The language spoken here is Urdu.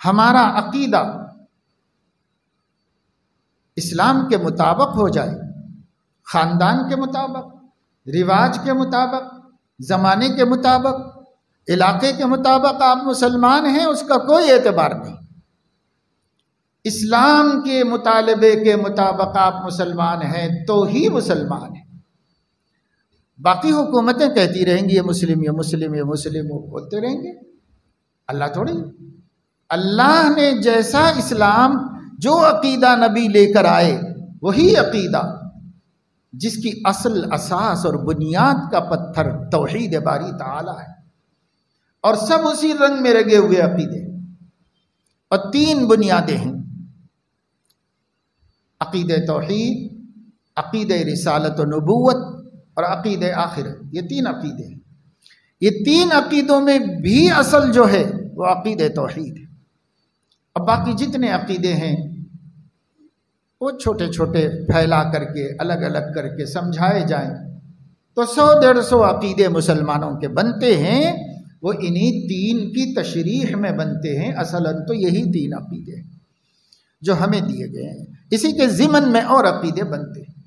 ہمارا عقیدہ اسلام کے مطابق ہو جائے، خاندان کے مطابق، رواج کے مطابق، زمانے کے مطابق، علاقے کے مطابق آپ مسلمان ہیں، اس کا کوئی اعتبار نہیں۔ اسلام کے مطالبے کے مطابق آپ مسلمان ہیں تو ہی مسلمان ہیں۔ باقی حکومتیں کہتی رہیں گی یہ مسلم، یہ مسلم، یہ مسلم، وہ بولتے رہیں گے، اللہ تھوڑی۔ اللہ نے جیسا اسلام، جو عقیدہ نبی لے کر آئے، وہی عقیدہ جس کی اصل، اساس اور بنیاد کا پتھر توحید باری تعالی ہے، اور سب اسی رنگ میں رنگے ہوئے عقیدے، اور تین بنیادیں ہیں: عقیدہ توحید، عقیدہ رسالت و نبوت، اور عقیدہ آخرت۔ یہ تین عقیدے ہیں۔ یہ تین عقیدوں میں بھی اصل جو ہے وہ عقیدہ توحید ہے۔ اب باقی جتنے عقیدے ہیں وہ چھوٹے چھوٹے پھیلا کر کے، الگ الگ کر کے سمجھائے جائیں تو 100-150 عقیدے مسلمانوں کے بنتے ہیں، وہ انہی تین کی تشریح میں بنتے ہیں۔ اصلاً تو یہی تین عقیدے ہیں جو ہمیں دیے گئے ہیں، اسی کے ضمن میں اور عقیدے بنتے ہیں۔